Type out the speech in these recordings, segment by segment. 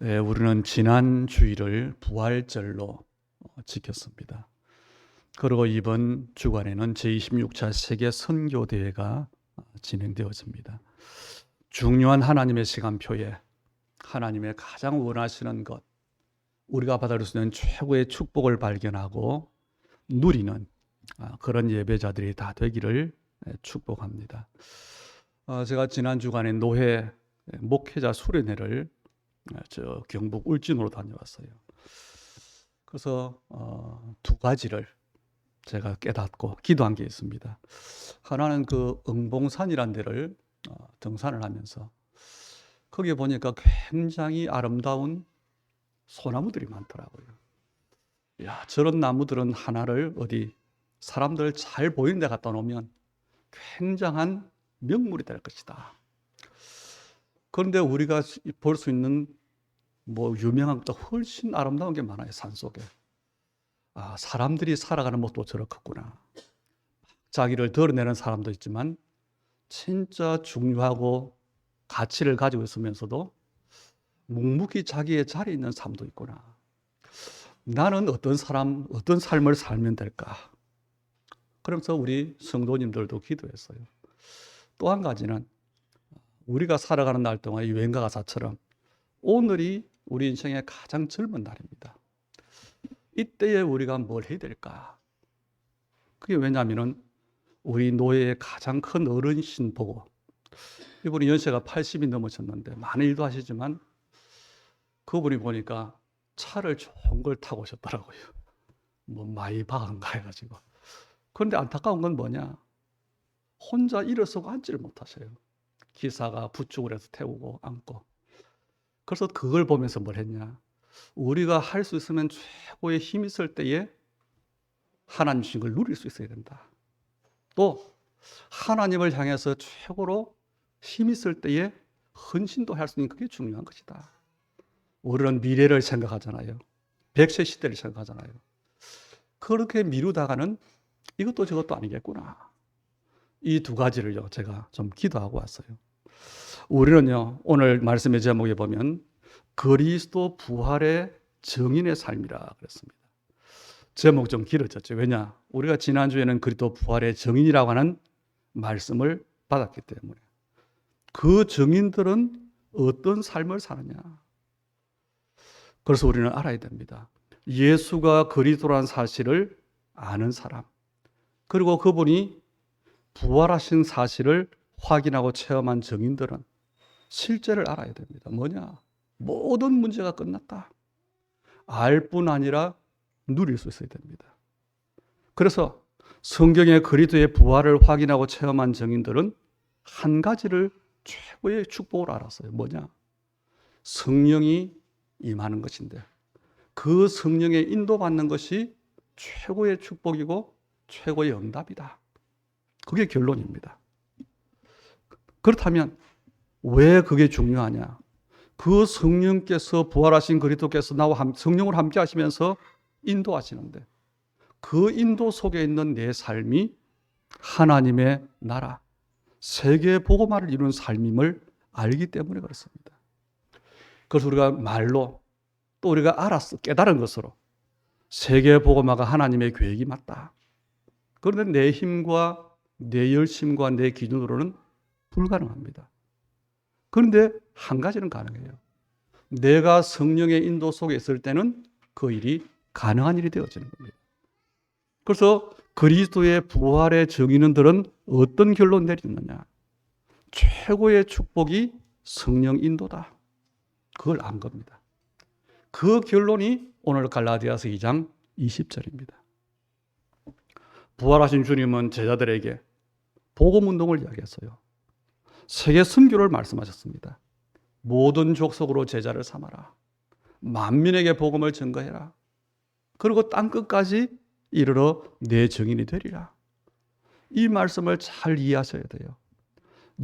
우리는 지난 주일을 부활절로 지켰습니다. 그리고 이번 주간에는 제26차 세계 선교대회가 진행되어집니다. 중요한 하나님의 시간표에 하나님의 가장 원하시는 것, 우리가 받을 수 있는 최고의 축복을 발견하고 누리는 그런 예배자들이 다 되기를 축복합니다. 제가 지난 주간에 노회 목회자 수련회를 경북 울진으로 다녀왔어요. 그래서 두 가지를 제가 깨닫고 기도한 게 있습니다. 하나는 그 응봉산이라는 데를 등산을 하면서 거기에 보니까 굉장히 아름다운 소나무들이 많더라고요. 야, 저런 나무들은 하나를 어디 사람들 잘 보이는 데 갖다 놓으면 굉장한 명물이 될 것이다. 그런데 우리가 볼 수 있는 유명한 것보다 훨씬 아름다운 게 많아요. 산속에. 사람들이 살아가는 모습도 저렇겠구나. 자기를 드러내는 사람도 있지만 진짜 중요하고 가치를 가지고 있으면서도 묵묵히 자기의 자리에 있는 삶도 있구나. 나는 어떤 삶을 살면 될까? 그러면서 우리 성도님들도 기도했어요. 또 한 가지는 우리가 살아가는 날 동안 이 여행가 가사처럼 오늘이 우리 인생의 가장 젊은 날입니다. 이때에 우리가 뭘 해야 될까? 그게 왜냐하면 우리 노예의 가장 큰 어른이신 보고, 이분이 연세가 80이 넘으셨는데 많은 일도 하시지만 그분이 보니까 차를 좋은 걸 타고 오셨더라고요. 마이바흐인가 해가지고. 그런데 안타까운 건 뭐냐? 혼자 일어서고 앉지를 못하셔요. 기사가 부축을 해서 태우고 앉고. 그래서 그걸 보면서 뭘 했냐? 우리가 할 수 있으면 최고의 힘이 있을 때에 하나님 주신 걸 누릴 수 있어야 된다. 또 하나님을 향해서 최고로 힘이 있을 때에 헌신도 할 수 있는 그게 중요한 것이다. 우리는 미래를 생각하잖아요. 100세 시대를 생각하잖아요. 그렇게 미루다가는 이것도 저것도 아니겠구나. 이 두 가지를요, 제가 좀 기도하고 왔어요. 우리는요, 오늘 말씀의 제목에 보면 그리스도 부활의 증인의 삶이라 그랬습니다. 제목 좀 길어졌죠. 왜냐? 우리가 지난주에는 그리스도 부활의 증인이라고 하는 말씀을 받았기 때문에. 그 증인들은 어떤 삶을 사느냐? 그래서 우리는 알아야 됩니다. 예수가 그리스도라는 사실을 아는 사람, 그리고 그분이 부활하신 사실을 확인하고 체험한 증인들은 실제를 알아야 됩니다. 뭐냐? 모든 문제가 끝났다. 알 뿐 아니라 누릴 수 있어야 됩니다. 그래서 성경의 그리스도의 부활을 확인하고 체험한 증인들은 한 가지를 최고의 축복을 알았어요. 뭐냐? 성령이 임하는 것인데 그 성령의 인도받는 것이 최고의 축복이고 최고의 응답이다. 그게 결론입니다. 그렇다면 왜 그게 중요하냐? 그 성령께서 부활하신 그리스도께서 나와 성령을 함께 하시면서 인도하시는데 그 인도 속에 있는 내 삶이 하나님의 나라, 세계 복음화를 이루는 삶임을 알기 때문에 그렇습니다. 그래서 우리가 말로 또 우리가 알았어, 깨달은 것으로 세계 복음화가 하나님의 계획이 맞다. 그런데 내 힘과 내 열심과 내 기준으로는 불가능합니다. 그런데 한 가지는 가능해요. 내가 성령의 인도 속에 있을 때는 그 일이 가능한 일이 되어지는 겁니다. 그래서 그리스도의 부활의 증인들은 어떤 결론 내리느냐? 최고의 축복이 성령 인도다. 그걸 안 겁니다. 그 결론이 오늘 갈라디아서 2장 20절입니다. 부활하신 주님은 제자들에게 복음 운동을 이야기했어요. 세계 선교를 말씀하셨습니다. 모든 족속으로 제자를 삼아라. 만민에게 복음을 증거해라. 그리고 땅끝까지 이르러 내 증인이 되리라. 이 말씀을 잘 이해하셔야 돼요.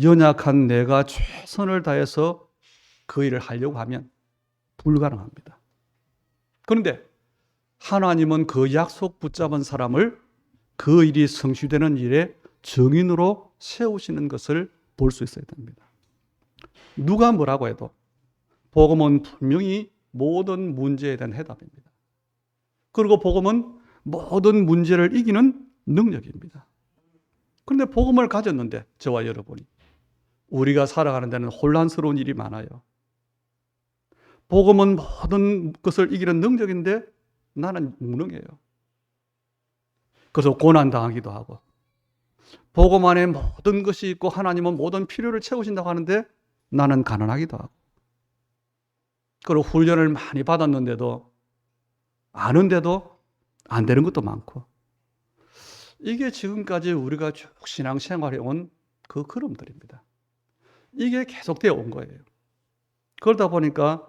연약한 내가 최선을 다해서 그 일을 하려고 하면 불가능합니다. 그런데 하나님은 그 약속 붙잡은 사람을 그 일이 성취되는 일에 증인으로 세우시는 것을 볼 수 있어야 됩니다. 누가 뭐라고 해도 복음은 분명히 모든 문제에 대한 해답입니다. 그리고 복음은 모든 문제를 이기는 능력입니다. 그런데 복음을 가졌는데 저와 여러분이 우리가 살아가는 데는 혼란스러운 일이 많아요. 복음은 모든 것을 이기는 능력인데 나는 무능해요. 그래서 고난당하기도 하고, 복음 안에 모든 것이 있고 하나님은 모든 필요를 채우신다고 하는데 나는 가난하기도 하고, 그리고 훈련을 많이 받았는데도 아는데도 안 되는 것도 많고, 이게 지금까지 우리가 쭉 신앙생활해 온 그 걸음들입니다. 이게 계속되어 온 거예요. 그러다 보니까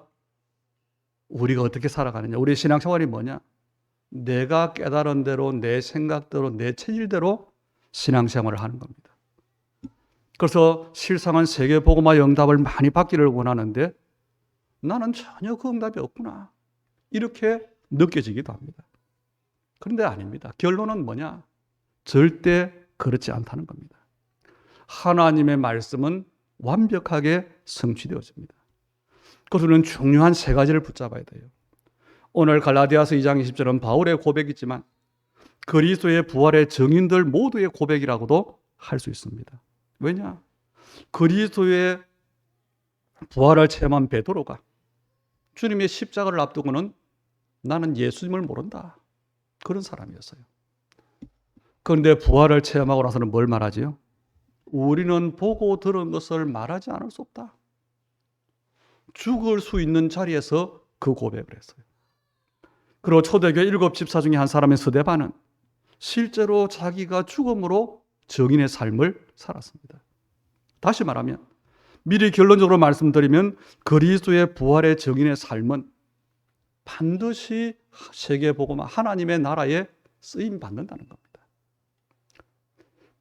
우리가 어떻게 살아가느냐, 우리의 신앙생활이 뭐냐, 내가 깨달은 대로, 내 생각대로, 내 체질대로 신앙생활을 하는 겁니다. 그래서 실상은 세계복음화의 응답을 많이 받기를 원하는데 나는 전혀 그 응답이 없구나, 이렇게 느껴지기도 합니다. 그런데 아닙니다. 결론은 뭐냐? 절대 그렇지 않다는 겁니다. 하나님의 말씀은 완벽하게 성취되어집니다. 그래서 우리는 중요한 세 가지를 붙잡아야 돼요. 오늘 갈라디아서 2장 20절은 바울의 고백이지만 그리스도의 부활의 증인들 모두의 고백이라고도 할 수 있습니다. 왜냐? 그리스도의 부활을 체험한 베드로가 주님의 십자가를 앞두고는 나는 예수님을 모른다, 그런 사람이었어요. 그런데 부활을 체험하고 나서는 뭘 말하지요? 우리는 보고 들은 것을 말하지 않을 수 없다. 죽을 수 있는 자리에서 그 고백을 했어요. 그리고 초대교회 7 집사 중에 한 사람인 스데반은 실제로 자기가 죽음으로 증인의 삶을 살았습니다. 다시 말하면, 미리 결론적으로 말씀드리면 그리스도의 부활의 증인의 삶은 반드시 세계복음화 하나님의 나라에 쓰임 받는다는 겁니다.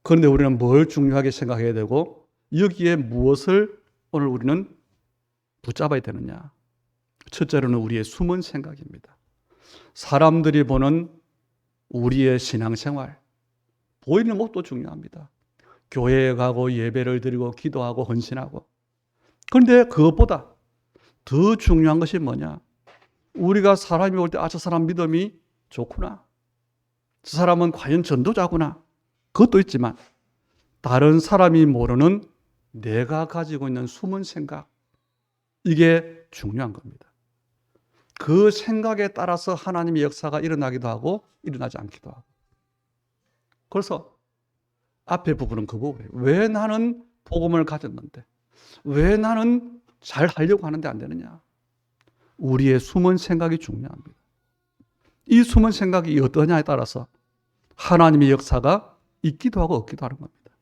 그런데 우리는 뭘 중요하게 생각해야 되고 여기에 무엇을 오늘 우리는 붙잡아야 되느냐? 첫째로는 우리의 숨은 생각입니다. 사람들이 보는 우리의 신앙생활, 보이는 것도 중요합니다. 교회에 가고 예배를 드리고 기도하고 헌신하고. 그런데 그것보다 더 중요한 것이 뭐냐? 우리가 사람이 볼 때 저 사람 믿음이 좋구나, 저 사람은 과연 전도자구나, 그것도 있지만 다른 사람이 모르는 내가 가지고 있는 숨은 생각, 이게 중요한 겁니다. 그 생각에 따라서 하나님의 역사가 일어나기도 하고 일어나지 않기도 하고. 그래서 앞에 부분은 그 부분이에요. 왜 나는 복음을 가졌는데 왜 나는 잘 하려고 하는데 안 되느냐? 우리의 숨은 생각이 중요합니다. 이 숨은 생각이 어떠냐에 따라서 하나님의 역사가 있기도 하고 없기도 하는 겁니다.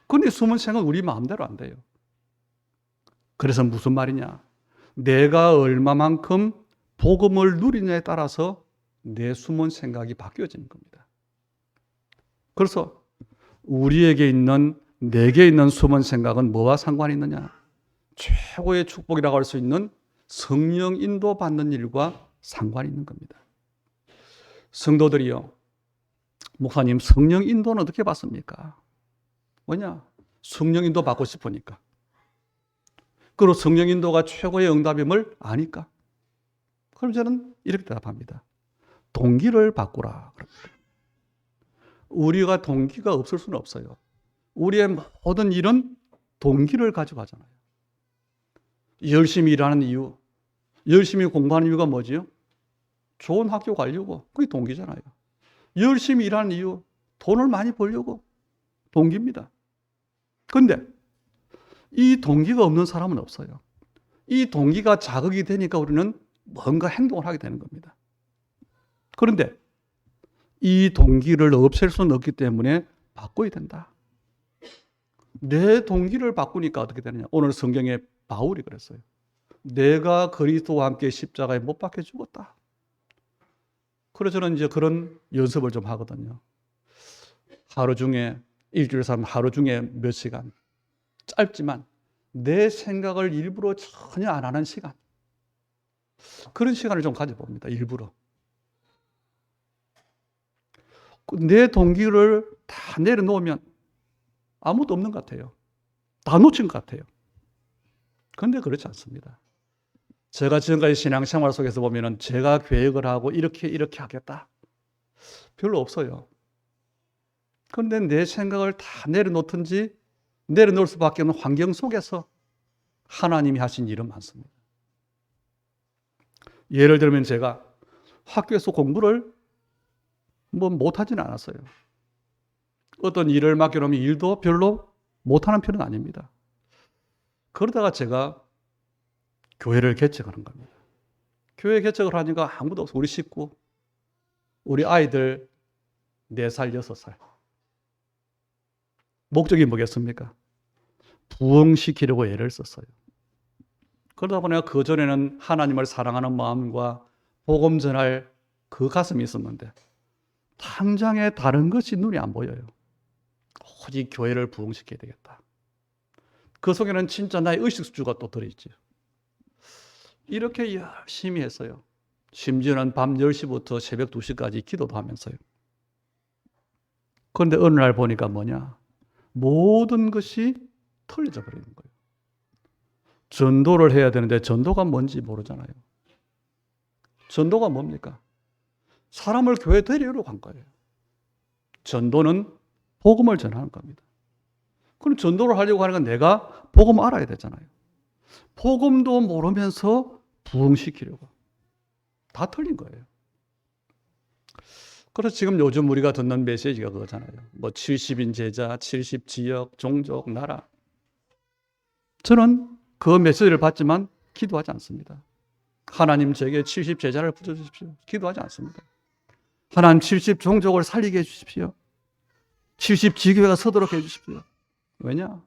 그런데 숨은 생각은 우리 마음대로 안 돼요. 그래서 무슨 말이냐? 내가 얼마만큼 복음을 누리냐에 따라서 내 숨은 생각이 바뀌어지는 겁니다. 그래서 우리에게 있는, 내게 있는 숨은 생각은 뭐와 상관이 있느냐? 최고의 축복이라고 할 수 있는 성령 인도 받는 일과 상관이 있는 겁니다. 성도들이요, 목사님 성령 인도는 어떻게 받습니까? 뭐냐? 성령 인도 받고 싶으니까. 그리고 성령 인도가 최고의 응답임을 아니까. 그럼 저는 이렇게 대답합니다. 동기를 바꾸라. 우리가 동기가 없을 수는 없어요. 우리의 모든 일은 동기를 가지고 하잖아요. 열심히 일하는 이유, 열심히 공부하는 이유가 뭐지요? 좋은 학교 가려고. 그게 동기잖아요. 열심히 일하는 이유, 돈을 많이 벌려고. 동기입니다. 그런데 이 동기가 없는 사람은 없어요. 이 동기가 자극이 되니까 우리는 뭔가 행동을 하게 되는 겁니다. 그런데 이 동기를 없앨 수는 없기 때문에 바꿔야 된다. 내 동기를 바꾸니까 어떻게 되느냐? 오늘 성경에 바울이 그랬어요. 내가 그리스도와 함께 십자가에 못 박혀 죽었다. 그래서 저는 이제 그런 연습을 좀 하거든요. 하루 중에, 일주일에 하루 중에 몇 시간, 짧지만 내 생각을 일부러 전혀 안 하는 시간, 그런 시간을 좀 가져봅니다. 일부러. 내 동기를 다 내려놓으면 아무것도 없는 것 같아요. 다 놓친 것 같아요. 그런데 그렇지 않습니다. 제가 지금까지 신앙생활 속에서 보면은 제가 계획을 하고 이렇게 하겠다. 별로 없어요. 그런데 내 생각을 다 내려놓을 수밖에 없는 환경 속에서 하나님이 하신 일은 많습니다. 예를 들면 제가 학교에서 공부를 못하지는 않았어요. 어떤 일을 맡겨놓으면 일도 별로 못하는 편은 아닙니다. 그러다가 제가 교회를 개척하는 겁니다. 교회 개척을 하니까 아무도 없어. 우리 식구, 우리 아이들 4살, 6살. 목적이 뭐겠습니까? 부흥시키려고 애를 썼어요. 그러다 보니까 그전에는 하나님을 사랑하는 마음과 복음 전할 그 가슴이 있었는데 당장에 다른 것이 눈에 안 보여요. 오직 교회를 부흥시켜야 되겠다. 그 속에는 진짜 나의 의식주가 또 들어있죠. 이렇게 열심히 했어요. 심지어는 밤 10시부터 새벽 2시까지 기도도 하면서요. 그런데 어느 날 보니까 모든 것이 틀려져 버리는 거예요. 전도를 해야 되는데 전도가 뭔지 모르잖아요. 전도가 뭡니까? 사람을 교회 데리러 간 거예요. 전도는 복음을 전하는 겁니다. 그럼 전도를 하려고 하는 건 내가 복음 알아야 되잖아요. 복음도 모르면서 부흥시키려고. 다 틀린 거예요. 그래서 지금 요즘 우리가 듣는 메시지가 그거잖아요. 70인 제자, 70지역, 종족, 나라. 저는 그 메시지를 받지만 기도하지 않습니다. 하나님 제게 70제자를 붙여주십시오. 기도하지 않습니다. 하나님 70종족을 살리게 해주십시오. 70지교회가 서도록 해주십시오. 왜냐?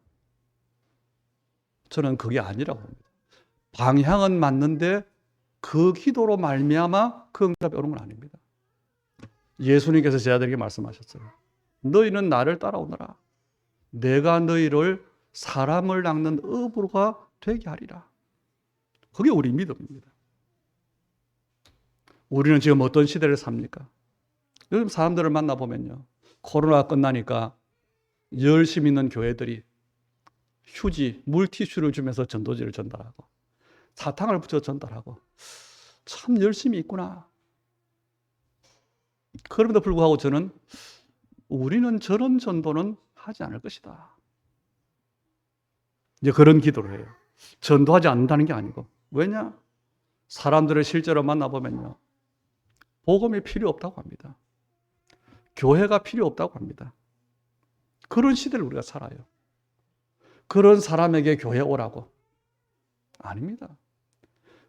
저는 그게 아니라고 봅니다. 방향은 맞는데 그 기도로 말미암아 그 응답이 오는 건 아닙니다. 예수님께서 제자들에게 말씀하셨어요. 너희는 나를 따라오너라. 내가 너희를 사람을 낚는 어부가 되게 하리라. 그게 우리 믿음입니다. 우리는 지금 어떤 시대를 삽니까? 요즘 사람들을 만나보면요. 코로나가 끝나니까 열심히 있는 교회들이 휴지, 물티슈를 주면서 전도지를 전달하고 사탕을 붙여 전달하고 참 열심히 있구나. 그럼에도 불구하고 저는 우리는 저런 전도는 하지 않을 것이다. 이제 그런 기도를 해요. 전도하지 않는다는 게 아니고. 왜냐? 사람들을 실제로 만나보면요. 복음이 필요 없다고 합니다. 교회가 필요 없다고 합니다. 그런 시대를 우리가 살아요. 그런 사람에게 교회 오라고. 아닙니다.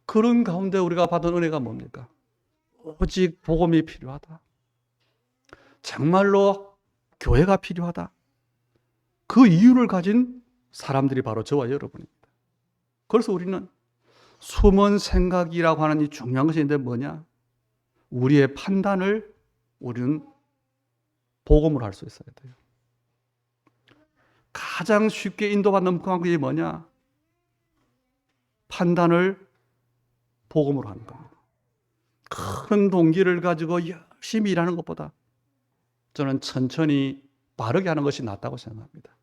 그런 가운데 우리가 받은 은혜가 뭡니까? 오직 복음이 필요하다. 정말로 교회가 필요하다. 그 이유를 가진 사람들이 바로 저와 여러분입니다. 그래서 우리는 숨은 생각이라고 하는 이 중요한 것이 있는데 뭐냐? 우리의 판단을 우리는 복음으로 할 수 있어야 돼요. 가장 쉽게 인도받는 방법이 뭐냐? 판단을 복음으로 하는 겁니다. 큰 동기를 가지고 열심히 일하는 것보다 저는 천천히 빠르게 하는 것이 낫다고 생각합니다.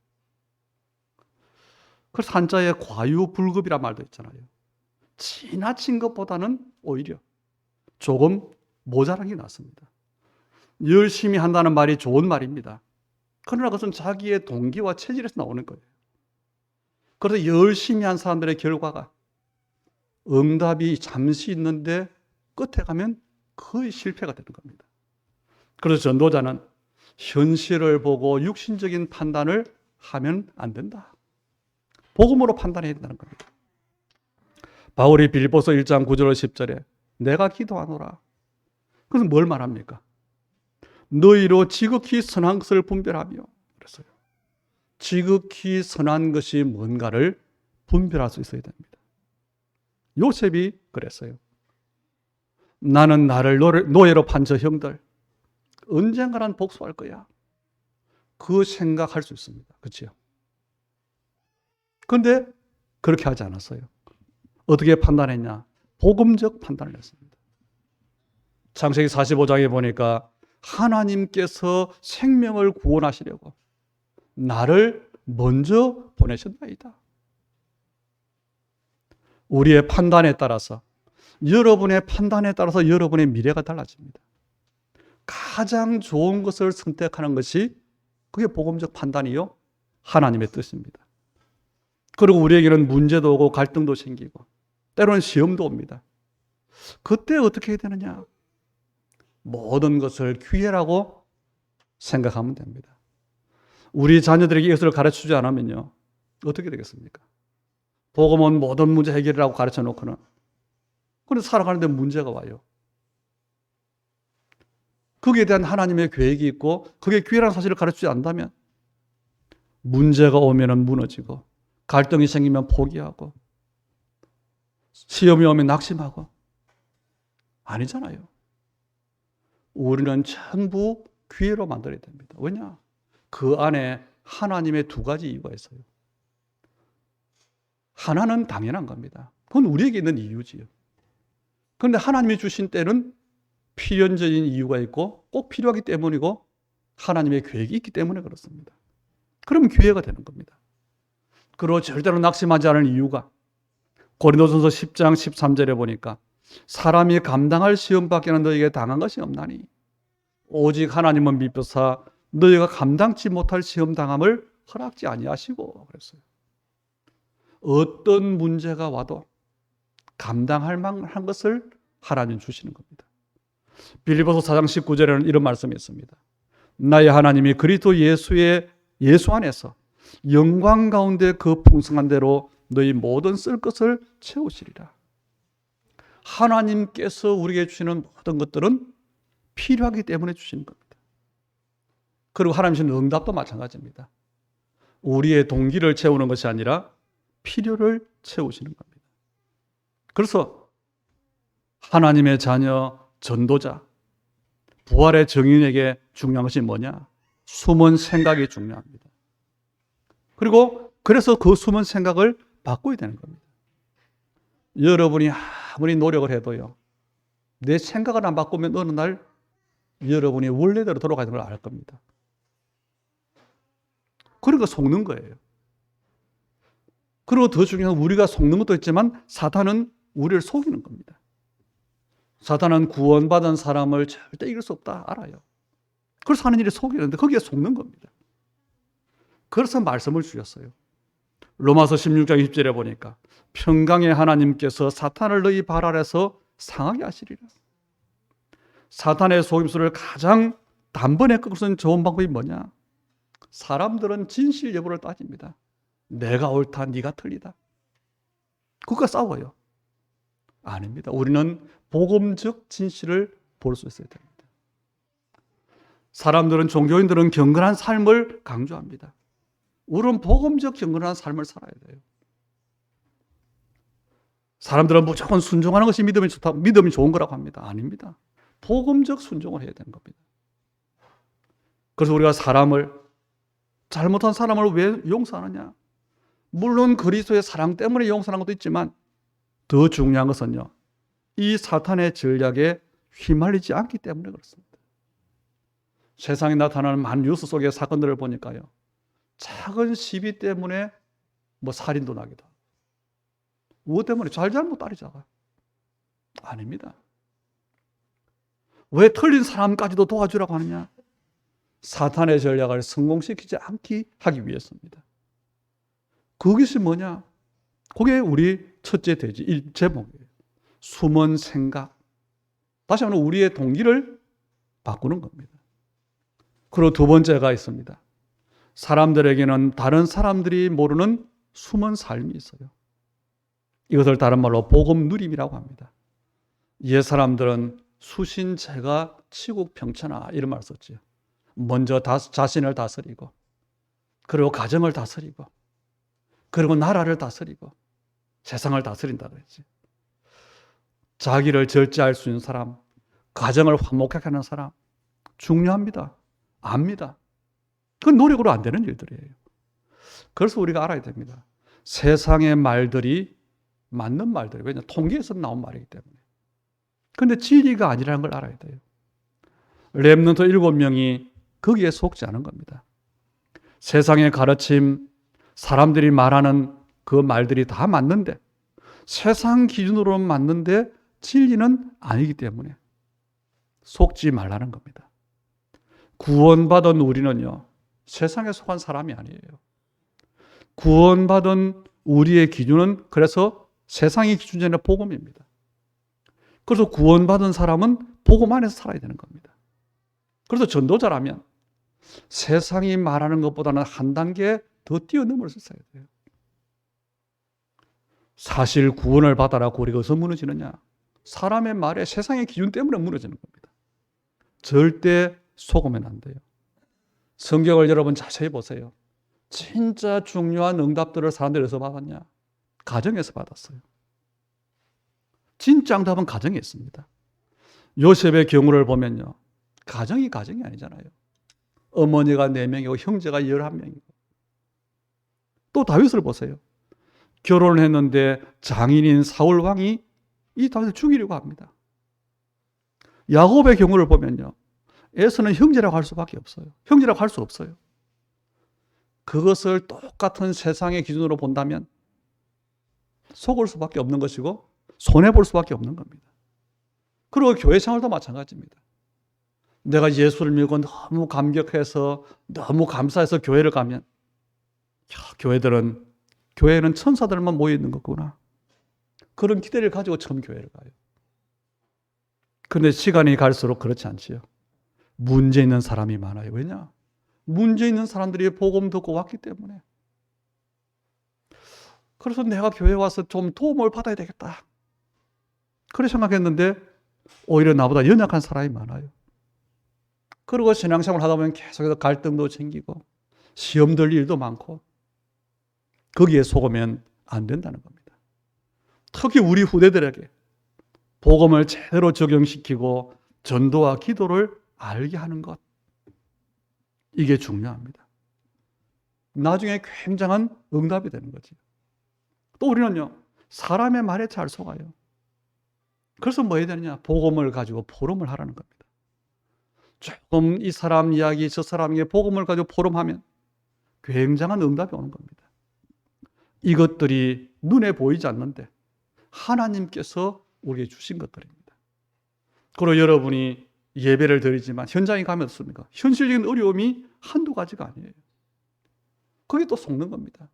그래서 한자에 과유불급이란 말도 있잖아요. 지나친 것보다는 오히려 조금 모자란 게 낫습니다. 열심히 한다는 말이 좋은 말입니다. 그러나 그것은 자기의 동기와 체질에서 나오는 거예요. 그래서 열심히 한 사람들의 결과가 응답이 잠시 있는데 끝에 가면 거의 실패가 되는 겁니다. 그래서 전도자는 현실을 보고 육신적인 판단을 하면 안 된다. 복음으로 판단해야 된다는 겁니다. 바울이 빌립보서 1장 9절 10절에 내가 기도하노라. 그래서 뭘 말합니까? 너희로 지극히 선한 것을 분별하며 그랬어요. 지극히 선한 것이 뭔가를 분별할 수 있어야 됩니다. 요셉이 그랬어요. 나는 나를 노예로 판 저 형들 언젠가는 복수할 거야. 그 생각할 수 있습니다. 그렇죠? 그런데 그렇게 하지 않았어요. 어떻게 판단했냐? 복음적 판단을 했습니다. 창세기 45장에 보니까 하나님께서 생명을 구원하시려고 나를 먼저 보내셨나이다. 우리의 판단에 따라서, 여러분의 판단에 따라서 여러분의 미래가 달라집니다. 가장 좋은 것을 선택하는 것이 그게 복음적 판단이요, 하나님의 뜻입니다. 그리고 우리에게는 문제도 오고 갈등도 생기고 때로는 시험도 옵니다. 그때 어떻게 해야 되느냐? 모든 것을 기회라고 생각하면 됩니다. 우리 자녀들에게 이것을 가르치지 않으면요, 어떻게 되겠습니까? 복음은 모든 문제 해결이라고 가르쳐 놓고는 그런데 살아가는데 문제가 와요. 거기에 대한 하나님의 계획이 있고 그게 기회라는 사실을 가르치지 않는다면 문제가 오면 무너지고 갈등이 생기면 포기하고 시험이 오면 낙심하고 아니잖아요. 우리는 전부 기회로 만들어야 됩니다. 왜냐? 그 안에 하나님의 두 가지 이유가 있어요. 하나는 당연한 겁니다. 그건 우리에게 있는 이유지요. 그런데 하나님이 주신 때는 필연적인 이유가 있고 꼭 필요하기 때문이고 하나님의 계획이 있기 때문에 그렇습니다. 그러면 기회가 되는 겁니다. 그리고 절대로 낙심하지 않을 이유가 고린도전서 10장 13절에 보니까 사람이 감당할 시험밖에는 너에게 당한 것이 없나니 오직 하나님은 미쁘사 너희가 감당치 못할 시험 당함을 허락지 아니하시고 그랬어요. 어떤 문제가 와도 감당할 만한 것을 하나님 주시는 겁니다. 빌립보서 4장 19절에는 이런 말씀이 있습니다. 나의 하나님이 그리스도 예수 안에서 영광 가운데 그 풍성한 대로 너희 모든 쓸 것을 채우시리라. 하나님께서 우리에게 주시는 모든 것들은 필요하기 때문에 주시는 겁니다. 그리고 하나님 주시는 응답도 마찬가지입니다. 우리의 동기를 채우는 것이 아니라 필요를 채우시는 겁니다. 그래서 하나님의 자녀, 전도자, 부활의 증인에게 중요한 것이 뭐냐? 숨은 생각이 중요합니다. 그리고 그래서 그 숨은 생각을 바꿔야 되는 겁니다. 여러분이 아무리 노력을 해도요, 내 생각을 안 바꾸면 어느 날 여러분이 원래대로 돌아가는 걸 알 겁니다. 그러니까 속는 거예요. 그리고 더 중요한 건 우리가 속는 것도 있지만 사탄은 우리를 속이는 겁니다. 사탄은 구원받은 사람을 절대 이길 수 없다 알아요. 그래서 하는 일이 속이는데 거기에 속는 겁니다. 그래서 말씀을 주셨어요. 로마서 16장 20절에 보니까 평강의 하나님께서 사탄을 너희 발 아래서 상하게 하시리라. 사탄의 속임수를 가장 단번에 꺾을 수 있는 좋은 방법이 뭐냐? 사람들은 진실 여부를 따집니다. 내가 옳다, 네가 틀리다. 그것과 싸워요. 아닙니다. 우리는 복음적 진실을 볼 수 있어야 됩니다. 사람들은, 종교인들은 경건한 삶을 강조합니다. 우리는 복음적 경건한 삶을 살아야 돼요. 사람들은 무조건 순종하는 것이 믿음이 좋다, 믿음이 좋은 거라고 합니다. 아닙니다. 복음적 순종을 해야 되는 겁니다. 그래서 우리가 잘못한 사람을 왜 용서하느냐? 물론 그리스도의 사랑 때문에 용서하는 것도 있지만 더 중요한 것은요, 이 사탄의 전략에 휘말리지 않기 때문에 그렇습니다. 세상에 나타나는 많은 뉴스 속의 사건들을 보니까요, 작은 시비 때문에 살인도 나기도 하고, 무엇 때문에? 잘못 딸이 작아. 아닙니다. 왜 틀린 사람까지도 도와주라고 하느냐? 사탄의 전략을 성공시키지 않게 하기 위해서입니다. 그것이 뭐냐? 그게 우리 첫째 제목이에요. 숨은 생각. 다시 한번 우리의 동기를 바꾸는 겁니다. 그리고 두 번째가 있습니다. 사람들에게는 다른 사람들이 모르는 숨은 삶이 있어요. 이것을 다른 말로 복음 누림이라고 합니다. 옛 사람들은 수신제가 치국평천하 이런 말을 썼죠. 먼저 자신을 다스리고, 그리고 가정을 다스리고, 그리고 나라를 다스리고 세상을 다스린다 그랬지. 자기를 절제할 수 있는 사람, 가정을 화목하게 하는 사람 중요합니다. 압니다. 그건 노력으로 안 되는 일들이에요. 그래서 우리가 알아야 됩니다. 세상의 말들이 맞는 말들이에요. 왜냐하면 통계에서 나온 말이기 때문에. 그런데 진리가 아니라는 걸 알아야 돼요. 렘넌트 7명이 거기에 속지 않은 겁니다. 세상의 가르침, 사람들이 말하는 그 말들이 다 맞는데 세상 기준으로 맞는데 진리는 아니기 때문에 속지 말라는 겁니다. 구원받은 우리는요, 세상에 속한 사람이 아니에요. 구원받은 우리의 기준은 그래서 세상의 기준이 아니라 복음입니다. 그래서 구원받은 사람은 복음 안에서 살아야 되는 겁니다. 그래서 전도자라면 세상이 말하는 것보다는 한 단계 더 뛰어넘어서 써야 돼요. 사실 구원을 받아라고 우리가 어디서 무너지느냐? 사람의 말에 세상의 기준 때문에 무너지는 겁니다. 절대 속으면 안 돼요. 성경을 여러분 자세히 보세요. 진짜 중요한 응답들을 사람들이 어디서 받았냐? 가정에서 받았어요. 진짜 응답은 가정에 있습니다. 요셉의 경우를 보면요, 가정이 아니잖아요. 어머니가 4명이고 형제가 11명이고. 또 다윗을 보세요. 결혼을 했는데 장인인 사울 왕이 이 다윗을 죽이려고 합니다. 야곱의 경우를 보면요, 에서는 형제라고 할 수밖에 없어요. 형제라고 할 수 없어요. 그것을 똑같은 세상의 기준으로 본다면 속을 수밖에 없는 것이고 손해볼 수밖에 없는 겁니다. 그리고 교회 생활도 마찬가지입니다. 내가 예수를 믿고 너무 감격해서 너무 감사해서 교회를 가면 교회는 천사들만 모여있는 거구나. 그런 기대를 가지고 처음 교회를 가요. 그런데 시간이 갈수록 그렇지 않지요. 문제 있는 사람이 많아요. 왜냐? 문제 있는 사람들이 복음 듣고 왔기 때문에. 그래서 내가 교회에 와서 좀 도움을 받아야 되겠다. 그렇게 생각했는데 오히려 나보다 연약한 사람이 많아요. 그리고 신앙생활을 하다 보면 계속해서 갈등도 생기고 시험 들 일도 많고 거기에 속으면 안 된다는 겁니다. 특히 우리 후대들에게 복음을 제대로 적용시키고 전도와 기도를 알게 하는 것, 이게 중요합니다. 나중에 굉장한 응답이 되는 거지. 또 우리는요, 사람의 말에 잘 속아요. 그래서 뭐 해야 되느냐? 복음을 가지고 포럼을 하라는 겁니다. 조금 이 사람 이야기, 저 사람에게 복음을 가지고 포럼하면 굉장한 응답이 오는 겁니다. 이것들이 눈에 보이지 않는데 하나님께서 우리에게 주신 것들입니다. 그리고 여러분이 예배를 드리지만 현장에 가면 어떻습니까? 현실적인 어려움이 한두 가지가 아니에요. 그게 또 속는 겁니다.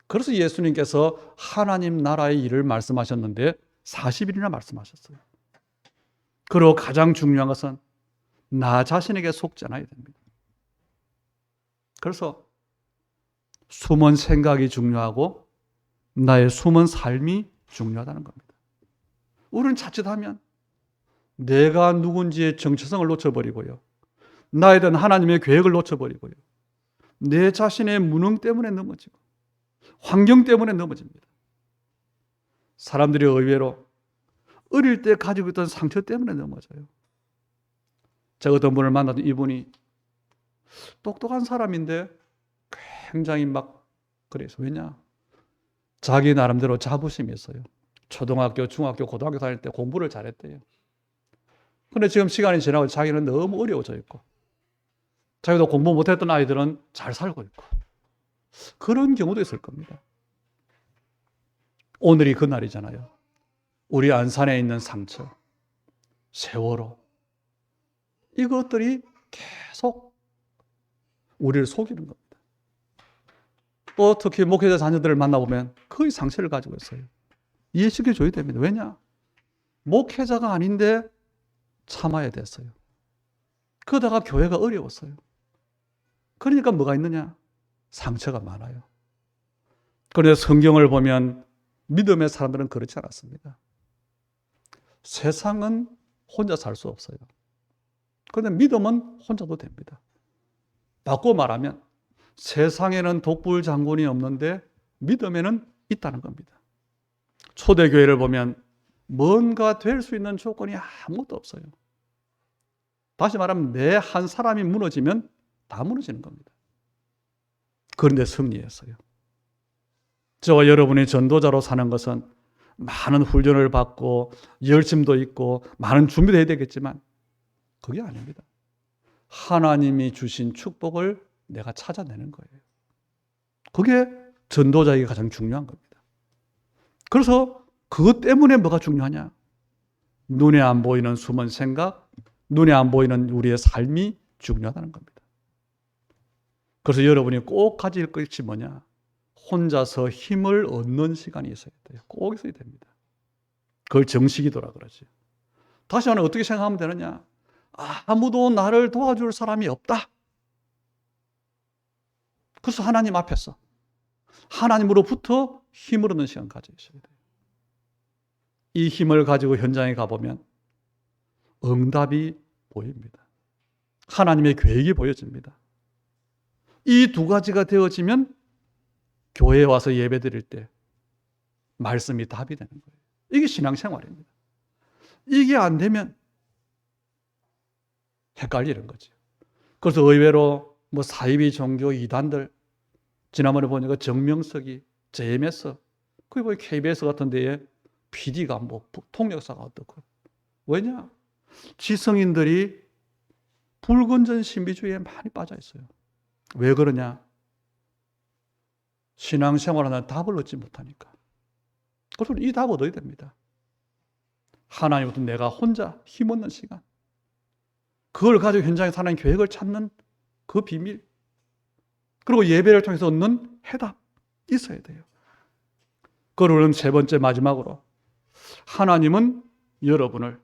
그래서 예수님께서 하나님 나라의 일을 말씀하셨는데 40일이나 말씀하셨어요. 그리고 가장 중요한 것은 나 자신에게 속지 않아야 됩니다. 그래서 숨은 생각이 중요하고 나의 숨은 삶이 중요하다는 겁니다. 우리는 자칫하면 내가 누군지의 정체성을 놓쳐버리고요, 나에 대한 하나님의 계획을 놓쳐버리고요, 내 자신의 무능 때문에 넘어지고 환경 때문에 넘어집니다. 사람들이 의외로 어릴 때 가지고 있던 상처 때문에 넘어져요. 제가 어떤 분을 만나도 이분이 똑똑한 사람인데 굉장히 막 그래서, 왜냐? 자기 나름대로 자부심이 있어요. 초등학교, 중학교, 고등학교 다닐 때 공부를 잘했대요. 근데 지금 시간이 지나고 자기는 너무 어려워져 있고, 자기도 공부 못했던 아이들은 잘 살고 있고, 그런 경우도 있을 겁니다. 오늘이 그날이잖아요. 우리 안산에 있는 상처, 세월호, 이것들이 계속 우리를 속이는 겁니다. 또 특히 목회자 자녀들을 만나보면 거의 상처를 가지고 있어요. 이해시켜줘야 됩니다. 왜냐? 목회자가 아닌데 참아야 됐어요. 그러다가 교회가 어려웠어요. 그러니까 뭐가 있느냐? 상처가 많아요. 그런데 성경을 보면 믿음의 사람들은 그렇지 않았습니다. 세상은 혼자 살 수 없어요. 그런데 믿음은 혼자도 됩니다. 바꿔 말하면 세상에는 독불 장군이 없는데 믿음에는 있다는 겁니다. 초대교회를 보면 뭔가 될 수 있는 조건이 아무것도 없어요. 다시 말하면 내 한 사람이 무너지면 다 무너지는 겁니다. 그런데 승리했어요. 저와 여러분이 전도자로 사는 것은 많은 훈련을 받고 열심도 있고 많은 준비도 해야 되겠지만 그게 아닙니다. 하나님이 주신 축복을 내가 찾아내는 거예요. 그게 전도자에게 가장 중요한 겁니다. 그래서 그것 때문에 뭐가 중요하냐? 눈에 안 보이는 숨은 생각, 눈에 안 보이는 우리의 삶이 중요하다는 겁니다. 그래서 여러분이 꼭 가질 것이 뭐냐? 혼자서 힘을 얻는 시간이 있어야 돼요. 꼭 있어야 됩니다. 그걸 정식이도라 그러지. 다시 한번 어떻게 생각하면 되느냐? 아무도 나를 도와줄 사람이 없다. 그래서 하나님 앞에서 하나님으로부터 힘을 얻는 시간 가져야 돼요. 이 힘을 가지고 현장에 가보면 응답이 보입니다. 하나님의 계획이 보여집니다. 이 두 가지가 되어지면 교회에 와서 예배 드릴 때 말씀이 답이 되는 거예요. 이게 신앙생활입니다. 이게 안 되면 헷갈리는 거죠. 그래서 의외로 사이비 종교 이단들, 지난번에 보니까 정명석이 JMS, 그리고 KBS 같은 데에 PD가 통역사가 어떻고. 왜냐? 지성인들이 불건전 신비주의에 많이 빠져 있어요. 왜 그러냐? 신앙생활하는 답을 얻지 못하니까. 그래서 이 답 얻어야 됩니다. 하나님부터 내가 혼자 힘없는 시간. 그걸 가지고 현장에서 하나님 계획을 찾는 그 비밀. 그리고 예배를 통해서 얻는 해답 있어야 돼요. 그러면 세 번째 마지막으로 하나님은 여러분을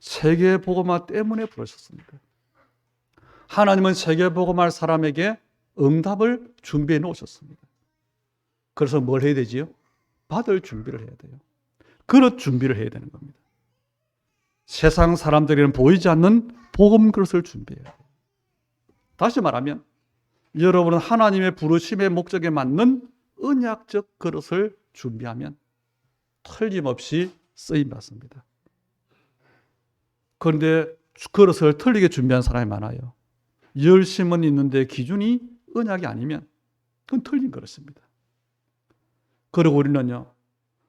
세계복음화 때문에 부르셨습니다. 하나님은 세계복음화 사람에게 응답을 준비해 놓으셨습니다. 그래서 뭘 해야 되지요? 받을 준비를 해야 돼요. 그릇 준비를 해야 되는 겁니다. 세상 사람들에게는 보이지 않는 복음 그릇을 준비해야 돼요. 다시 말하면 여러분은 하나님의 부르심의 목적에 맞는 언약적 그릇을 준비하면 틀림없이 쓰임받습니다. 그런데 그릇을 틀리게 준비한 사람이 많아요. 열심은 있는데 기준이 언약이 아니면 그건 틀린 그릇입니다. 그리고 우리는요,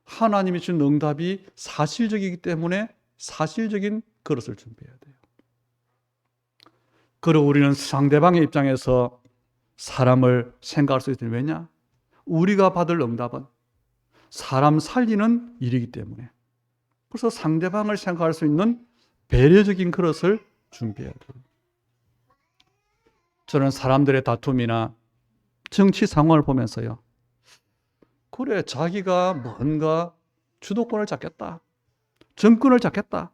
하나님이 준 응답이 사실적이기 때문에 사실적인 그릇을 준비해야 돼요. 그리고 우리는 상대방의 입장에서 사람을 생각할 수 있어요. 왜냐? 우리가 받을 응답은 사람 살리는 일이기 때문에. 그래서 상대방을 생각할 수 있는 배려적인 그릇을 준비해야 돼요. 저는 사람들의 다툼이나 정치 상황을 보면서요, 그래, 자기가 뭔가 주도권을 잡겠다, 정권을 잡겠다,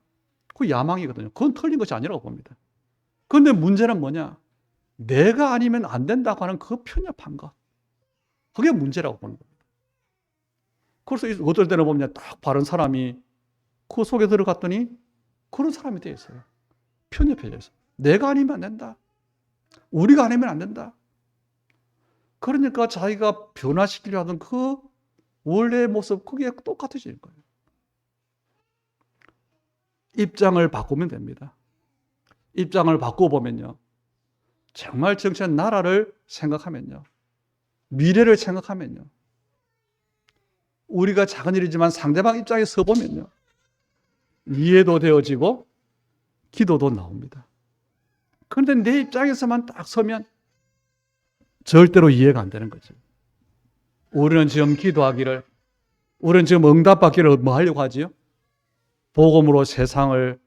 그 야망이거든요. 그건 틀린 것이 아니라고 봅니다. 그런데 문제는 뭐냐? 내가 아니면 안 된다고 하는 그 편협한 것, 그게 문제라고 보는 겁니다. 그래서 어떨 때는 보면 딱 바른 사람이 그 속에 들어갔더니 그런 사람이 되어 있어요. 편협해져 있어요. 내가 아니면 안 된다, 우리가 아니면 안 된다. 그러니까 자기가 변화시키려 하던 그 원래의 모습, 그게 똑같아지는 거예요. 입장을 바꾸면 됩니다. 입장을 바꿔보면요, 정말 정치한 나라를 생각하면요, 미래를 생각하면요, 우리가 작은 일이지만 상대방 입장에 서보면요, 이해도 되어지고 기도도 나옵니다. 그런데 내 입장에서만 딱 서면 절대로 이해가 안 되는 거죠. 우리는 지금 기도하기를, 우리는 지금 응답받기를 뭐 하려고 하지요? 복음으로 세상을,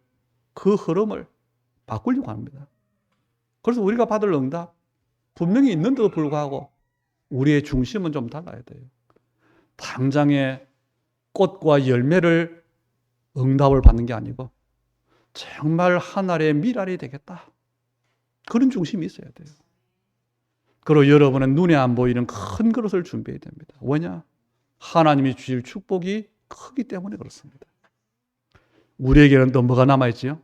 그 흐름을 바꾸려고 합니다. 그래서 우리가 받을 응답 분명히 있는데도 불구하고 우리의 중심은 좀 달라야 돼요. 당장의 꽃과 열매를 응답을 받는 게 아니고 정말 하늘의 미랄이 되겠다, 그런 중심이 있어야 돼요. 그리고 여러분은 눈에 안 보이는 큰 그릇을 준비해야 됩니다. 왜냐? 하나님이 주실 축복이 크기 때문에 그렇습니다. 우리에게는 또 뭐가 남아있지요?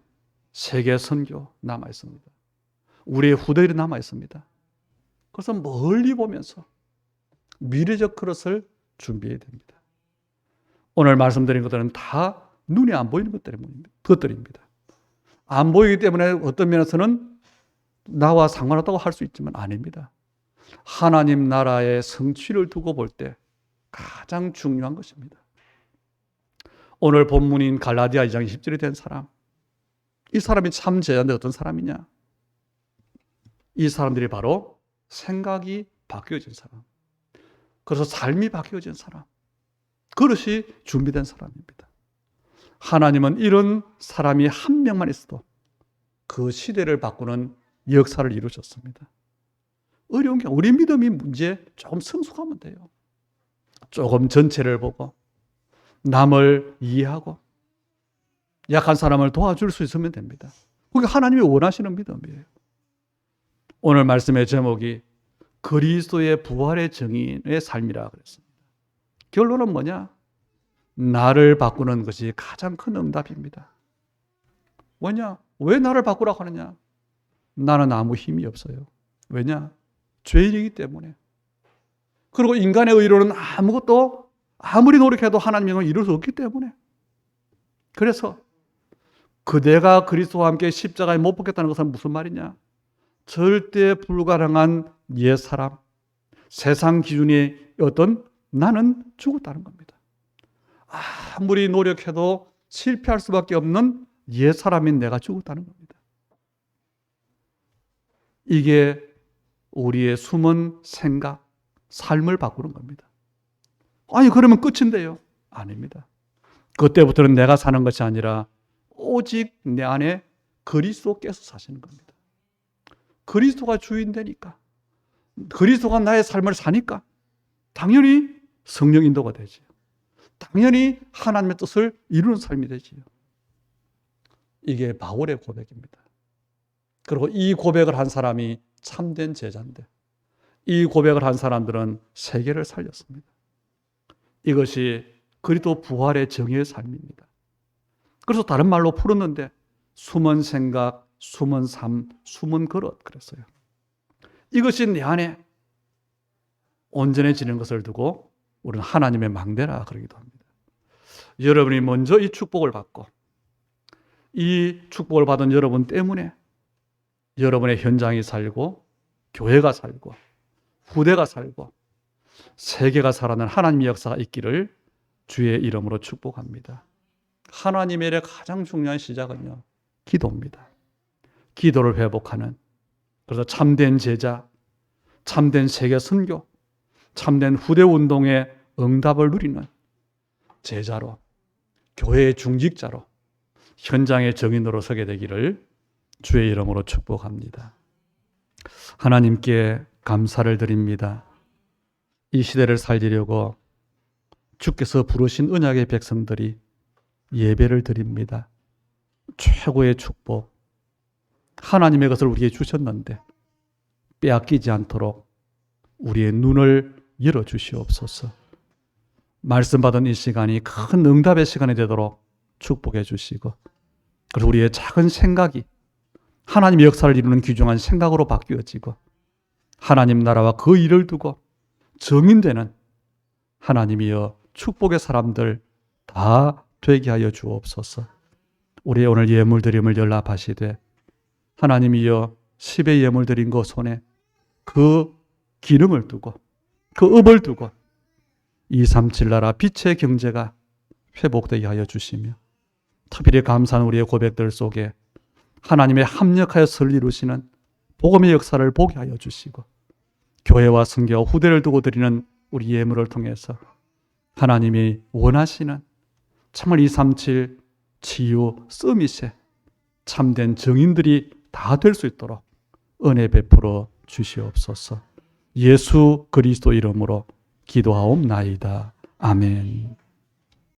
세계 선교 남아있습니다. 우리의 후대들이 남아있습니다. 그래서 멀리 보면서 미래적 그릇을 준비해야 됩니다. 오늘 말씀드린 것들은 다 눈에 안 보이는 것들입니다. 안 보이기 때문에 어떤 면에서는 나와 상관없다고 할 수 있지만 아닙니다. 하나님 나라의 성취를 두고 볼 때 가장 중요한 것입니다. 오늘 본문인 갈라디아 2장 20절이 된 사람, 이 사람이 참 제자인데 어떤 사람이냐? 이 사람들이 바로 생각이 바뀌어진 사람, 그래서 삶이 바뀌어진 사람, 그릇이 준비된 사람입니다. 하나님은 이런 사람이 한 명만 있어도 그 시대를 바꾸는 역사를 이루셨습니다. 어려운 게 우리 믿음이 문제 조금 성숙하면 돼요. 조금 전체를 보고 남을 이해하고 약한 사람을 도와줄 수 있으면 됩니다. 그게 하나님이 원하시는 믿음이에요. 오늘 말씀의 제목이 그리스도의 부활의 증인의 삶이라 그랬습니다. 결론은 뭐냐? 나를 바꾸는 것이 가장 큰 응답입니다. 왜냐? 왜 나를 바꾸라고 하느냐? 나는 아무 힘이 없어요. 왜냐? 죄인이기 때문에. 그리고 인간의 의로는 아무것도 아무리 노력해도 하나님의 이룰 수 없기 때문에. 그래서 그대가 그리스도와 함께 십자가에 못 박혔다는 것은 무슨 말이냐? 절대 불가능한 옛사람, 세상 기준이 어떤 나는 죽었다는 겁니다. 아무리 노력해도 실패할 수밖에 없는 옛사람인 내가 죽었다는 겁니다. 이게 우리의 숨은 생각, 삶을 바꾸는 겁니다. 아니 그러면 끝인데요? 아닙니다. 그때부터는 내가 사는 것이 아니라 오직 내 안에 그리스도께서 사시는 겁니다. 그리스도가 주인 되니까, 그리스도가 나의 삶을 사니까 당연히 성령 인도가 되지요. 당연히 하나님의 뜻을 이루는 삶이 되지요. 이게 바울의 고백입니다. 그리고 이 고백을 한 사람이 참된 제자인데 이 고백을 한 사람들은 세계를 살렸습니다. 이것이 그리스도 부활의 정의의 삶입니다. 그래서 다른 말로 풀었는데 숨은 생각, 숨은 삶, 숨은 그릇 그랬어요. 이것이 내 안에 온전해지는 것을 두고 우리는 하나님의 망대라 그러기도 합니다. 여러분이 먼저 이 축복을 받고 이 축복을 받은 여러분 때문에 여러분의 현장이 살고 교회가 살고 후대가 살고 세계가 살아나는 하나님의 역사가 있기를 주의 이름으로 축복합니다. 하나님의 일의 가장 중요한 시작은요, 기도입니다. 기도를 회복하는, 그래서 참된 제자, 참된 세계 선교, 참된 후대 운동의 응답을 누리는 제자로, 교회의 중직자로, 현장의 정인으로 서게 되기를 주의 이름으로 축복합니다. 하나님께 감사를 드립니다. 이 시대를 살리려고 주께서 부르신 언약의 백성들이 예배를 드립니다. 최고의 축복, 하나님의 것을 우리에게 주셨는데 빼앗기지 않도록 우리의 눈을 열어주시옵소서. 말씀 받은 이 시간이 큰 응답의 시간이 되도록 축복해 주시고, 그리고 우리의 작은 생각이 하나님의 역사를 이루는 귀중한 생각으로 바뀌어지고, 하나님 나라와 그 일을 두고 정인되는 하나님이여 축복의 사람들 다 되게 하여 주옵소서. 우리의 오늘 예물 드림을 연락하시되 하나님이여 10의 예물 드린 그 손에 그 기름을 두고 그 읍을 두고 237 나라 빛의 경제가 회복되게 하여 주시며, 특별히 감사한 우리의 고백들 속에 하나님의 합력하여 설 이루시는 복음의 역사를 보게 하여 주시고, 교회와 선교와 후대를 두고 드리는 우리 예물을 통해서 하나님이 원하시는 정말 237 치유 서밋에 참된 정인들이 다 될 수 있도록 은혜 베풀어 주시옵소서. 예수 그리스도 이름으로 기도하옵나이다. 아멘.